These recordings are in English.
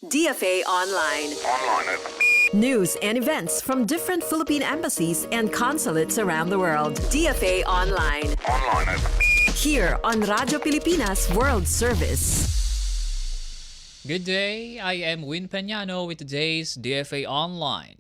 DFA Online. News and events from different Philippine embassies and consulates around the world. DFA Online. Here on Radyo Pilipinas World Service. Good day, I am Win Peñano with today's DFA Online.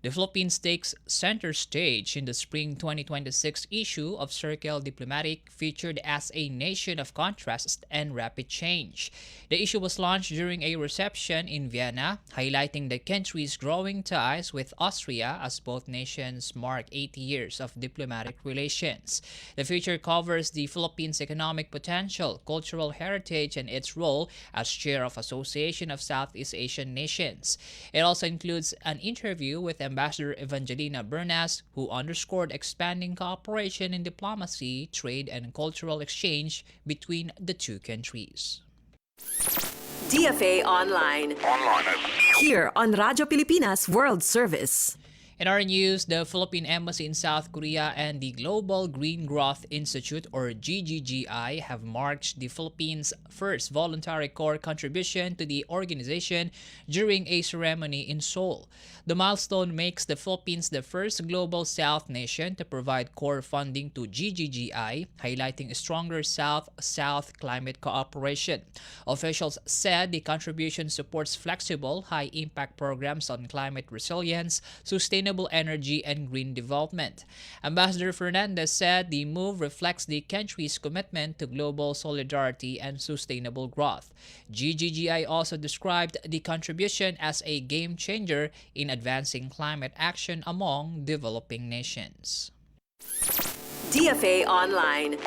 The Philippines takes center stage in the spring 2026 issue of Circle Diplomatic, featured as a nation of contrast and rapid change. The issue was launched during a reception in Vienna, highlighting the country's growing ties with Austria as both nations mark 80 years of diplomatic relations. The feature covers the Philippines' economic potential, cultural heritage, and its role as chair of Association of Southeast Asian Nations. It also includes an interview with Ambassador Evangelina Bernas, who underscored expanding cooperation in diplomacy, trade, and cultural exchange between the two countries. DFA Online. Here on Radyo Pilipinas World Service. In our news, the Philippine Embassy in South Korea and the Global Green Growth Institute, or GGGI, have marked the Philippines' first voluntary core contribution to the organization during a ceremony in Seoul. The milestone makes the Philippines the first global South nation to provide core funding to GGGI, highlighting stronger South-South climate cooperation. Officials said the contribution supports flexible, high-impact programs on climate resilience, sustainable energy, and green development. Ambassador Fernandez said the move reflects the country's commitment to global solidarity and sustainable growth. GGGI also described the contribution as a game changer in advancing climate action among developing nations. DFA Online.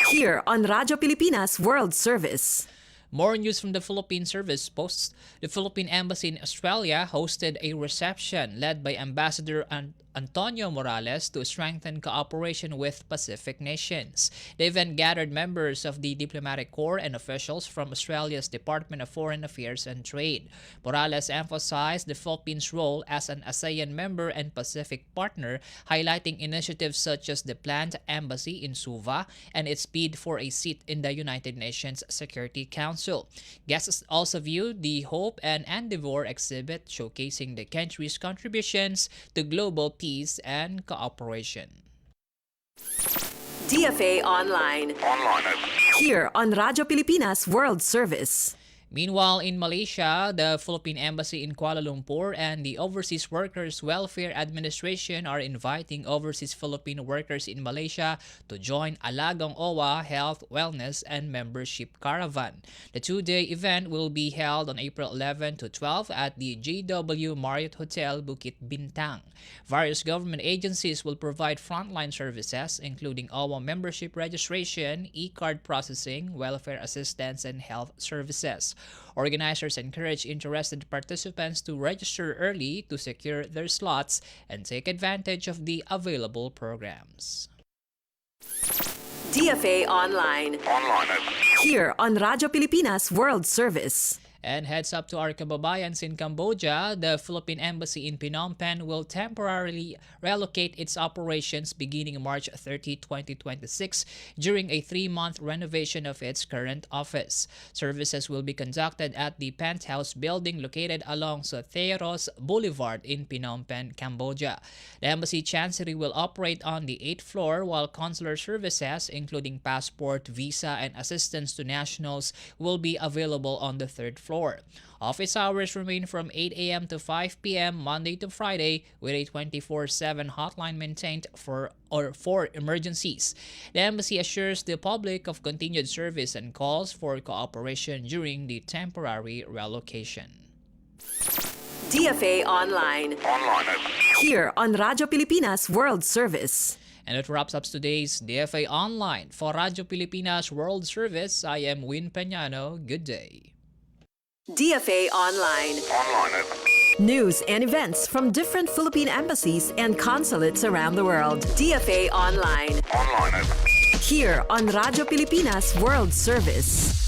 Here on Radyo Pilipinas World Service. More news from the Philippine Service Posts. The Philippine Embassy in Australia hosted a reception led by Ambassador Antonio Morales to strengthen cooperation with Pacific nations. The event gathered members of the diplomatic corps and officials from Australia's Department of Foreign Affairs and Trade. Morales emphasized the Philippines' role as an ASEAN member and Pacific partner, highlighting initiatives such as the planned embassy in Suva and its bid for a seat in the United Nations Security Council. Guests also viewed the Hope and Endeavor exhibit, showcasing the country's contributions to global peace and cooperation. DFA Online. Here on Radyo Pilipinas World Service. Meanwhile, in Malaysia, the Philippine Embassy in Kuala Lumpur and the Overseas Workers Welfare Administration are inviting overseas Filipino workers in Malaysia to join Alagang OWA Health, Wellness, and Membership Caravan. The two-day event will be held on April 11 to 12 at the JW Marriott Hotel, Bukit Bintang. Various government agencies will provide frontline services, including OWA membership registration, e-card processing, welfare assistance, and health services. Organizers encourage interested participants to register early to secure their slots and take advantage of the available programs. DFA Online. Here on Radyo Pilipinas World Service. And heads up to our kababayans in Cambodia, the Philippine Embassy in Phnom Penh will temporarily relocate its operations beginning March 30, 2026 during a 3-month renovation of its current office. Services will be conducted at the penthouse building located along Soteros Boulevard in Phnom Penh, Cambodia. The embassy chancery will operate on the 8th floor, while consular services, including passport, visa, and assistance to nationals, will be available on the 3rd floor. Office hours remain from 8 a.m. to 5 p.m. Monday to Friday, with a 24/7 hotline maintained for emergencies. The embassy assures the public of continued service and calls for cooperation during the temporary relocation. DFA Online. Here on Radyo Pilipinas World Service. And it wraps up today's DFA Online. For Radyo Pilipinas World Service, I am Win Peñano. Good day. DFA Online. News and events from different Philippine embassies and consulates around the world. DFA Online. Here on Radyo Pilipinas World Service.